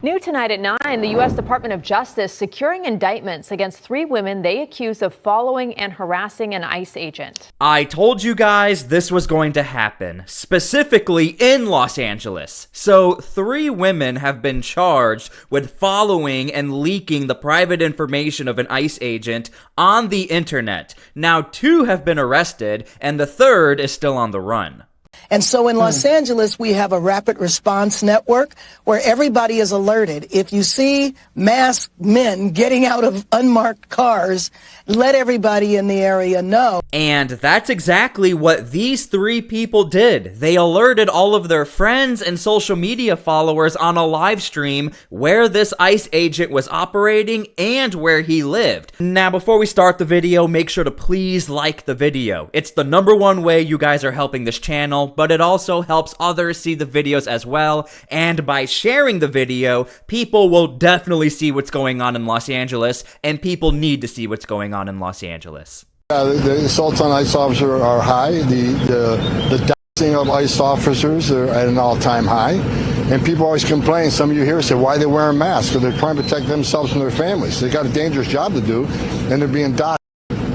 New tonight at 9, the U.S. Department of Justice securing indictments against 3 women they accuse of following and harassing an ICE agent. I told you guys this was going to happen, specifically in Los Angeles. So 3 women have been charged with following and leaking the private information of an ICE agent on the internet. Now 2 have been arrested, and the 3rd is still on the run. And so in Los Angeles, we have a rapid response network where everybody is alerted. If you see masked men getting out of unmarked cars, let everybody in the area know. And that's exactly what these 3 people did. They alerted all of their friends and social media followers on a live stream where this ICE agent was operating and where he lived. Now, before we start the video, make sure to please like the video. It's the #1 way you guys are helping this channel, but it also helps others see the videos as well. And by sharing the video, people will definitely see what's going on in Los Angeles, and people need to see what's going on in Los Angeles. The assaults on ICE officers are high. The doxing of ICE officers are at an all-time high. And people always complain, some of you here say, why are they wearing masks? Because they're trying to protect themselves and their families. They got a dangerous job to do, and they're being doxed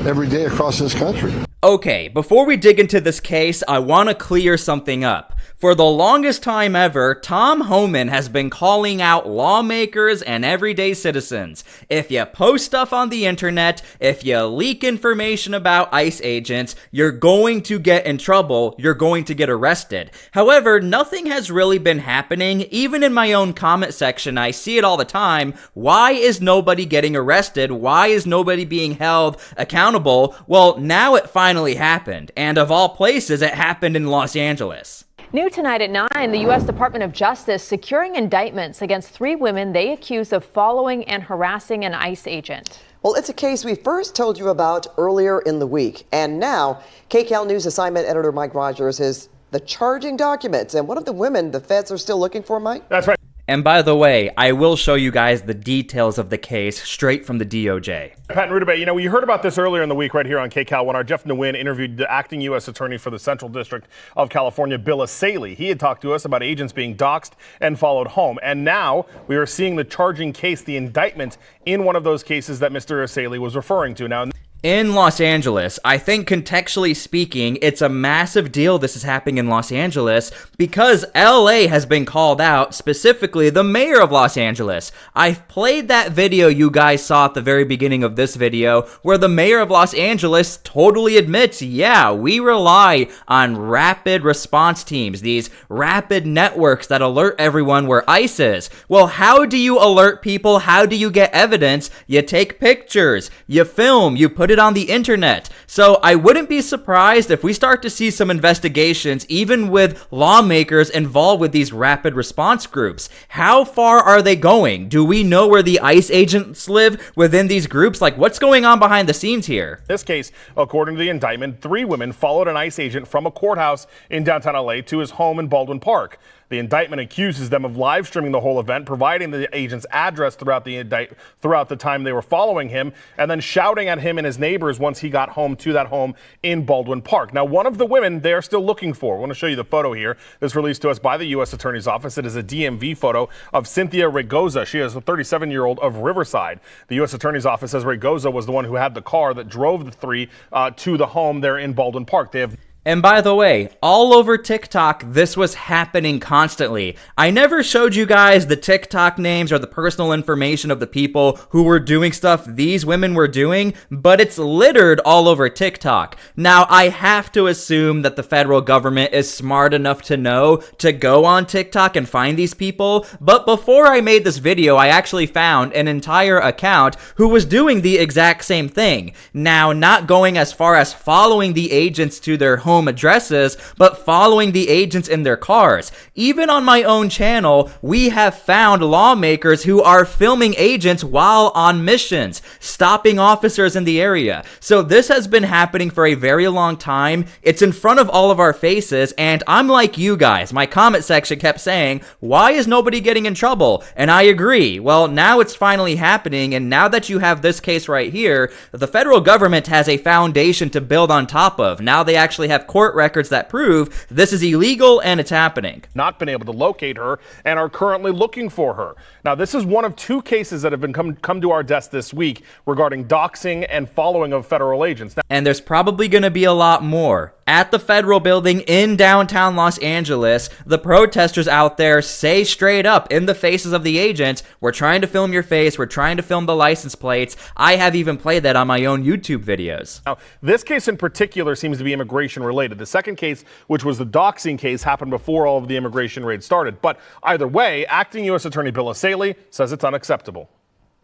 every day across this country. Okay, before we dig into this case, I want to clear something up. For the longest time ever, Tom Homan has been calling out lawmakers and everyday citizens. If you post stuff on the internet, if you leak information about ICE agents, you're going to get in trouble, you're going to get arrested. However, nothing has really been happening. Even in my own comment section, I see it all the time. Why is nobody getting arrested? Why is nobody being held accountable? Well, now it finally happened, and of all places, it happened in Los Angeles. New tonight at 9, the U.S. Department of Justice securing indictments against 3 women they accuse of following and harassing an ICE agent. Well, it's a case we first told you about earlier in the week. And now, KCAL News assignment editor Mike Rogers has the charging documents. And one of the women the feds are still looking for, Mike? That's right. And by the way, I will show you guys the details of the case straight from the DOJ. Pat and Rudabay, you know, we heard about this earlier in the week right here on KCAL when our Jeff Nguyen interviewed the acting U.S. Attorney for the Central District of California, Bill Ashleigh. He had talked to us about agents being doxxed and followed home. And now we are seeing the charging case, the indictment in one of those cases that Mr. Ashleigh was referring to. Now, in Los Angeles, I think contextually speaking, it's a massive deal this is happening in Los Angeles because LA has been called out, specifically the mayor of Los Angeles. I've played that video you guys saw at the very beginning of this video where the mayor of Los Angeles totally admits, yeah, we rely on rapid response teams, these rapid networks that alert everyone where ICE is. Well, how do you alert people? How do you get evidence? You take pictures, you film, you put it on the internet. So I wouldn't be surprised if we start to see some investigations, even with lawmakers involved with these rapid response groups. How far are they going? Do we know where the ICE agents live within these groups? Like, what's going on behind the scenes here? In this case, according to the indictment, 3 women followed an ICE agent from a courthouse in downtown LA to his home in Baldwin Park. The indictment accuses them of live streaming the whole event, providing the agent's address throughout the time they were following him, and then shouting at him and his neighbors once he got home to that home in Baldwin Park. Now, one of the women they are still looking for. I want to show you the photo here. This released to us by the U.S. Attorney's Office. It is a DMV photo of Cynthia Raygoza. She is a 37-year-old of Riverside. The U.S. Attorney's Office says Raygoza was the one who had the car that drove the 3 to the home there in Baldwin Park. They have And by the way, all over TikTok, this was happening constantly. I never showed you guys the TikTok names or the personal information of the people who were doing stuff these women were doing, but it's littered all over TikTok. Now, I have to assume that the federal government is smart enough to know to go on TikTok and find these people, but before I made this video, I actually found an entire account who was doing the exact same thing. Now, not going as far as following the agents to their home addresses, but following the agents in their cars. Even on my own channel, we have found lawmakers who are filming agents while on missions, stopping officers in the area. So this has been happening for a very long time. It's in front of all of our faces, and I'm like you guys. My comment section kept saying, why is nobody getting in trouble? And I agree. Well, now it's finally happening, and now that you have this case right here, the federal government has a foundation to build on top of. Now they actually have have court records that prove this is illegal and it's happening. Not been able to locate her and are currently looking for her. Now, this is one of 2 cases that have been come to our desk this week regarding doxing and following of federal agents. And there's probably going to be a lot more. At the federal building in downtown Los Angeles, the protesters out there say straight up in the faces of the agents, we're trying to film your face, we're trying to film the license plates. I have even played that on my own YouTube videos. Now, this case in particular seems to be immigration related. The second case, which was the doxing case, happened before all of the immigration raids started. But either way, acting U.S. Attorney Bill Ashleigh says it's unacceptable.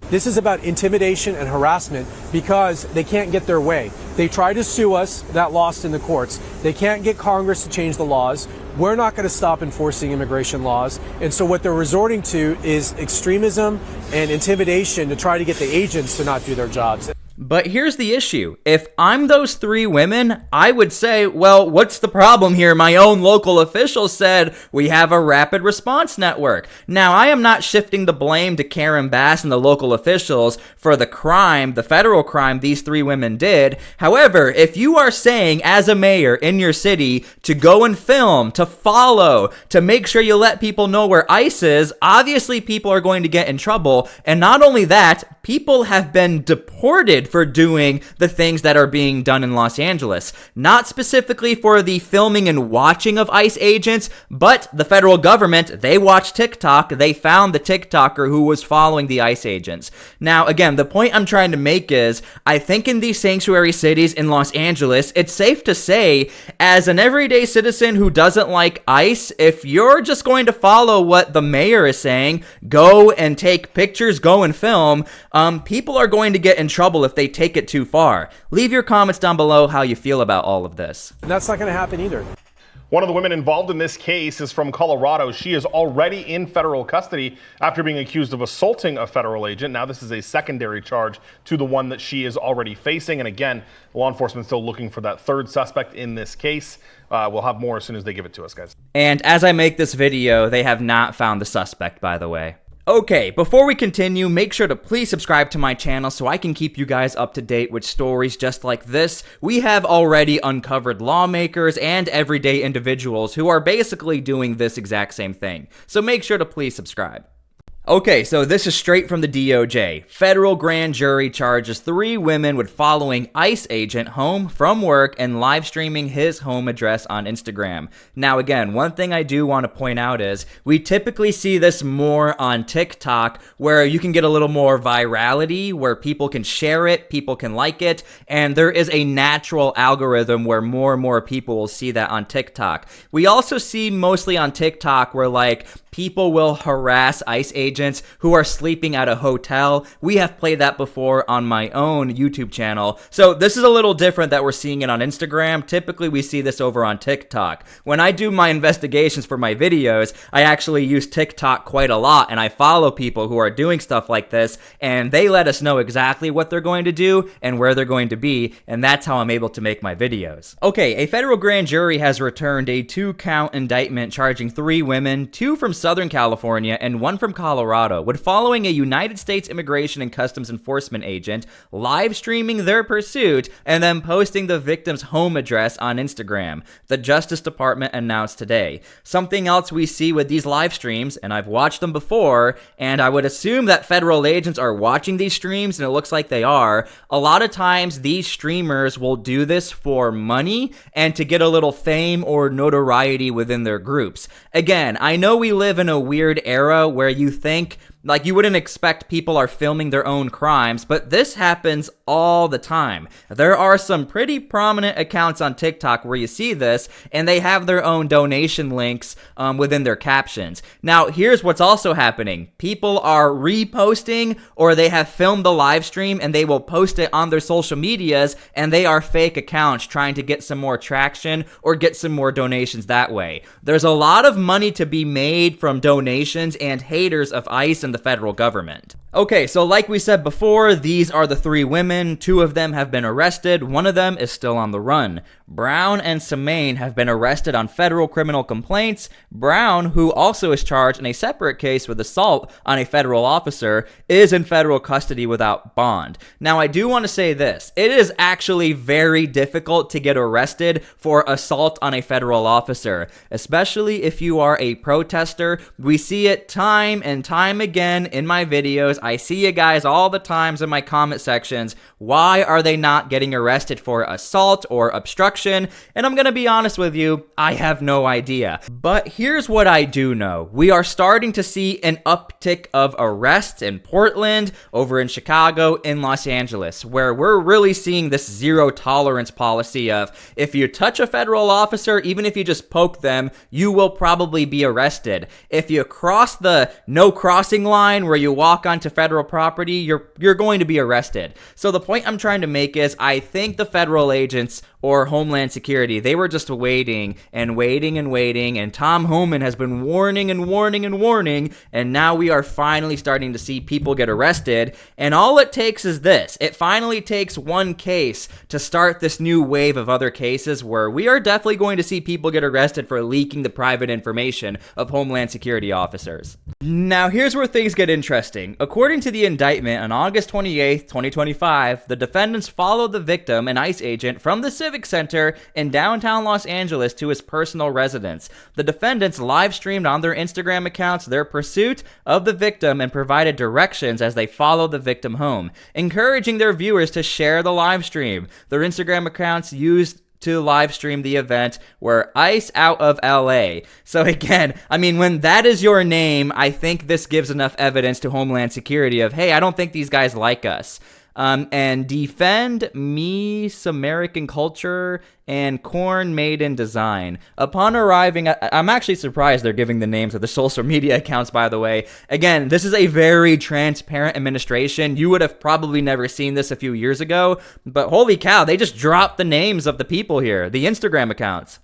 This is about intimidation and harassment because they can't get their way. They try to sue us, that lost in the courts. They can't get Congress to change the laws. We're not going to stop enforcing immigration laws. And so what they're resorting to is extremism and intimidation to try to get the agents to not do their jobs. But here's the issue. If I'm those 3 women, I would say, well, what's the problem here? My own local officials said we have a rapid response network. Now, I am not shifting the blame to Karen Bass and the local officials for the crime, the federal crime these 3 women did. However, if you are saying as a mayor in your city to go and film, to follow, to make sure you let people know where ICE is, obviously people are going to get in trouble. And not only that, people have been deported for doing the things that are being done in Los Angeles. Not specifically for the filming and watching of ICE agents, but the federal government, they watched TikTok, they found the TikToker who was following the ICE agents. Now, again, the point I'm trying to make is, I think in these sanctuary cities in Los Angeles, it's safe to say, as an everyday citizen who doesn't like ICE, if you're just going to follow what the mayor is saying, go and take pictures, go and film, people are going to get in trouble if they take it too far. Leave your comments down below how you feel about all of this. And that's not going to happen either. One of the women involved in this case is from Colorado. She is already in federal custody after being accused of assaulting a federal agent. Now, this is a secondary charge to the one that she is already facing. And again, law enforcement is still looking for that 3rd suspect in this case. We'll have more as soon as they give it to us, guys. And as I make this video, they have not found the suspect, by the way. Okay, before we continue, make sure to please subscribe to my channel so I can keep you guys up to date with stories just like this. We have already uncovered lawmakers and everyday individuals who are basically doing this exact same thing. So make sure to please subscribe. Okay, so this is straight from the DOJ. Federal grand jury charges 3 women with following ICE agent home from work and live streaming his home address on Instagram. Now again, one thing I do want to point out is we typically see this more on TikTok where you can get a little more virality, where people can share it, people can like it, and there is a natural algorithm where more and more people will see that on TikTok. We also see mostly on TikTok where like people will harass ICE agents who are sleeping at a hotel. We have played that before on my own YouTube channel. So this is a little different that we're seeing it on Instagram. Typically we see this over on TikTok. When I do my investigations for my videos, I actually use TikTok quite a lot and I follow people who are doing stuff like this and they let us know exactly what they're going to do and where they're going to be, and that's how I'm able to make my videos. Okay, a federal grand jury has returned a 2-count indictment charging 3 women, 2 from Southern California and 1 from Colorado, with following a United States Immigration and Customs Enforcement agent live streaming their pursuit and then posting the victim's home address on Instagram, the Justice Department announced today. Something else we see with these live streams, and I've watched them before, and I would assume that federal agents are watching these streams, and it looks like they are. A lot of times these streamers will do this for money and to get a little fame or notoriety within their groups. Again, I know we live in a weird era where you think like you wouldn't expect people are filming their own crimes, but this happens all the time. There are some pretty prominent accounts on TikTok where you see this, and they have their own donation links within their captions. Now, here's what's also happening. People are reposting, or they have filmed the live stream and they will post it on their social medias, and they are fake accounts trying to get some more traction or get some more donations that way. There's a lot of money to be made from donations and haters of ICE and the federal government. Okay, so like we said before, these are the three women. Two of them have been arrested. One of them is still on the run. Brown and Samane have been arrested on federal criminal complaints. Brown, who also is charged in a separate case with assault on a federal officer, is in federal custody without bond. Now, I do want to say this. It is actually very difficult to get arrested for assault on a federal officer, especially if you are a protester. We see it time and time again in my videos. I see you guys all the times in my comment sections. Why are they not getting arrested for assault or obstruction? And I'm gonna be honest with you, I have no idea. But here's what I do know. We are starting to see an uptick of arrests in Portland, over in Chicago, in Los Angeles, where we're really seeing this zero tolerance policy of if you touch a federal officer, even if you just poke them, you will probably be arrested. If you cross the no crossing line where you walk onto federal property, you're going to be arrested. So the point I'm trying to make is I think the federal agents or Homeland Security, they were just waiting and waiting and waiting, and Tom Homan has been warning and warning and warning, and now we are finally starting to see people get arrested. And all it takes is this. It finally takes one case to start this new wave of other cases where we are definitely going to see people get arrested for leaking the private information of Homeland Security officers. Now, here's where things get interesting. According to the indictment, on August 28th, 2025, the defendants followed the victim, an ICE agent, from the Civic Center in downtown Los Angeles to his personal residence. The defendants live streamed on their Instagram accounts their pursuit of the victim and provided directions as they followed the victim home, encouraging their viewers to share the live stream. Their Instagram accounts used to live stream the event were ICE out of LA. So again, I mean, when that is your name, I think this gives enough evidence to Homeland Security of, hey, I don't think these guys like us. And defend me, American culture, and corn made in design. Upon arriving, I'm actually surprised they're giving the names of the social media accounts, by the way. Again, this is a very transparent administration. You would have probably never seen this a few years ago, but holy cow, they just dropped the names of the people here, the Instagram accounts.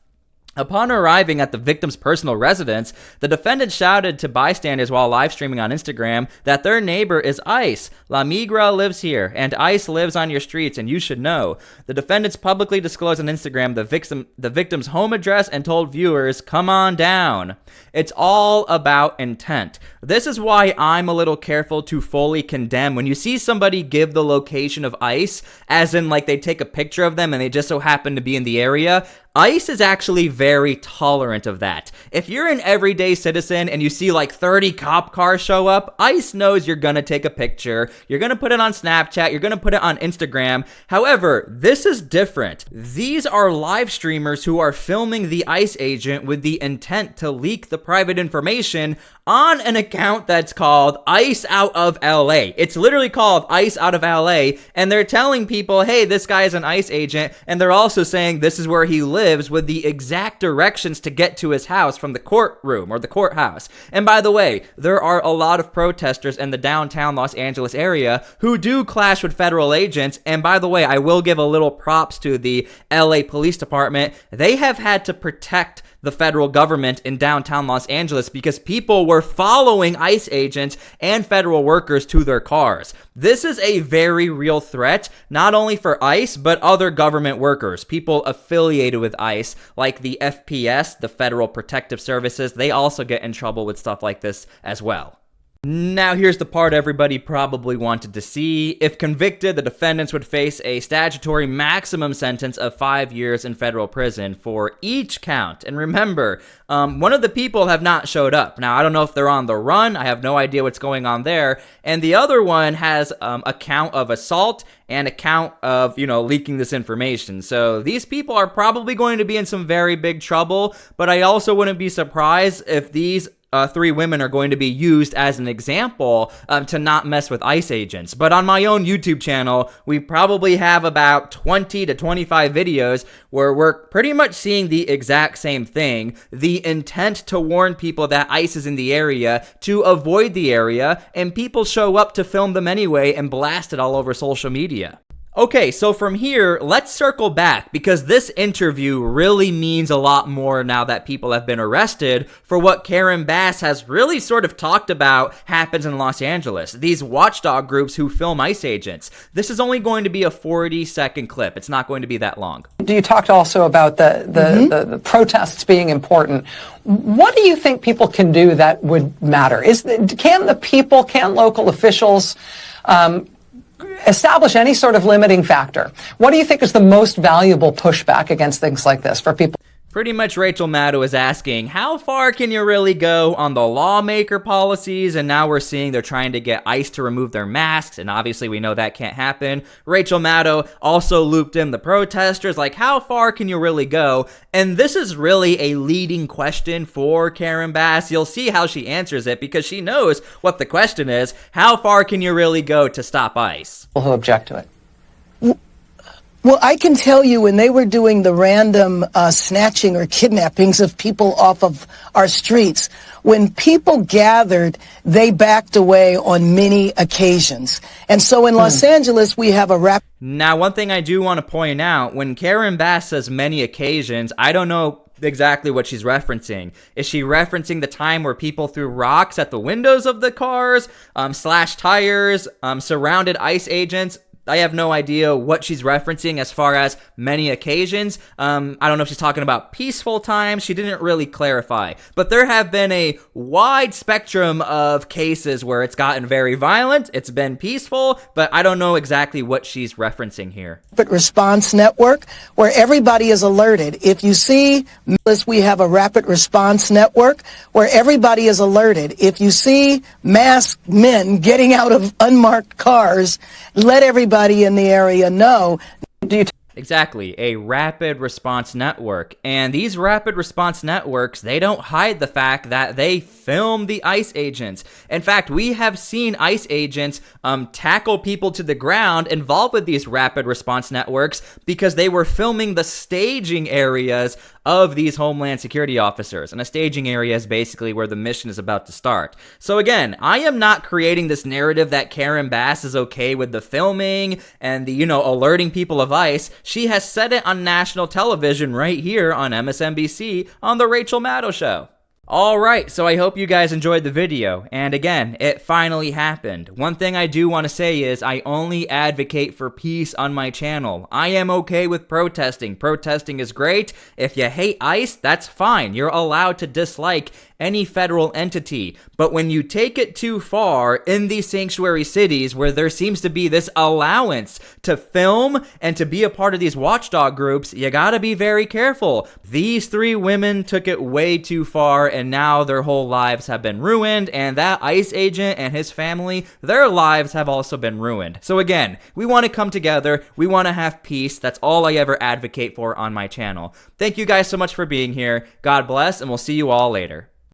Upon arriving at the victim's personal residence, the defendant shouted to bystanders while live streaming on Instagram that their neighbor is ICE. La Migra lives here, and ICE lives on your streets, and you should know. The defendants publicly disclosed on Instagram the victim's home address and told viewers, come on down. It's all about intent. This is why I'm a little careful to fully condemn when you see somebody give the location of ICE, as in like they take a picture of them and they just so happen to be in the area. ICE is actually very tolerant of that. If you're an everyday citizen and you see like 30 cop cars show up, ICE knows you're gonna take a picture, you're gonna put it on Snapchat, you're gonna put it on Instagram. However, this is different. These are live streamers who are filming the ICE agent with the intent to leak the private information on an account that's called ICE out of LA. It's literally called ICE out of LA, and they're telling people, hey, this guy is an ICE agent, and they're also saying this is where he lives with the exact directions to get to his house from the courtroom or the courthouse. And by the way, there are a lot of protesters in the downtown Los Angeles area who do clash with federal agents, and by the way, I will give a little props to the LA Police Department. They have had to protect the federal government in downtown Los Angeles because people were following ICE agents and federal workers to their cars. This is a very real threat, not only for ICE, but other government workers, people affiliated with ICE, like the FPS, the Federal Protective Services. They also get in trouble with stuff like this as well. Now, here's the part everybody probably wanted to see. If convicted, the defendants would face a statutory maximum sentence of 5 years in federal prison for each count. And remember, one of the people have not showed up. Now, I don't know if they're on the run. I have no idea what's going on there. And the other one has a count of assault and a count of, leaking this information. So these people are probably going to be in some very big trouble, but I also wouldn't be surprised if these three women are going to be used as an example to not mess with ICE agents. But on my own YouTube channel, we probably have about 20 to 25 videos where we're pretty much seeing the exact same thing. The intent to warn people that ICE is in the area to avoid the area, and people show up to film them anyway and blast it all over social media. Okay, so from here, let's circle back because this interview really means a lot more now that people have been arrested for what Karen Bass has really sort of talked about happens in Los Angeles. These watchdog groups who film ICE agents. This is only going to be a 40-second clip. It's not going to be that long. You talked also about the protests being important. What do you think people can do that would matter? Can local officials establish any sort of limiting factor? What do you think is the most valuable pushback against things like this for people? Pretty much Rachel Maddow is asking, how far can you really go on the lawmaker policies? And now we're seeing they're trying to get ICE to remove their masks, and obviously we know that can't happen. Rachel Maddow also looped in the protesters, like how far can you really go? And this is really a leading question for Karen Bass. You'll see how she answers it because she knows what the question is. How far can you really go to stop ICE? Who object to it? Well, I can tell you when they were doing the random snatching or kidnappings of people off of our streets, when people gathered, they backed away on many occasions. And so in Los Angeles, we have a rapid... Now, one thing I do want to point out, when Karen Bass says many occasions, I don't know exactly what she's referencing. Is she referencing the time where people threw rocks at the windows of the cars, slashed tires, surrounded ICE agents? I have no idea what she's referencing as far as many occasions. I don't know if she's talking about peaceful times. She didn't really clarify. But there have been a wide spectrum of cases where it's gotten very violent, it's been peaceful, but I don't know exactly what she's referencing here. Rapid response network where everybody is alerted. If you see, we have a rapid response network where everybody is alerted. If you see masked men getting out of unmarked cars, let everybody in the area know. Exactly, a rapid response network. And these rapid response networks, they don't hide the fact that they film the ICE agents. In fact, we have seen ICE agents tackle people to the ground involved with these rapid response networks because they were filming the staging areas of these Homeland Security officers. And a staging area is basically where the mission is about to start. So again, I am not creating this narrative that Karen Bass is okay with the filming and the, alerting people of ICE. She has said it on national television right here on MSNBC on The Rachel Maddow Show. Alright, so I hope you guys enjoyed the video, and again, it finally happened. One thing I do want to say is I only advocate for peace on my channel. I am okay with protesting. Protesting is great. If you hate ICE, that's fine. You're allowed to dislike any federal entity. But when you take it too far in these sanctuary cities where there seems to be this allowance to film and to be a part of these watchdog groups, you gotta be very careful. These three women took it way too far and now their whole lives have been ruined, and that ICE agent and his family, their lives have also been ruined. So again, we want to come together, we want to have peace. That's all I ever advocate for on my channel. Thank you guys so much for being here. God bless, and we'll see you all later.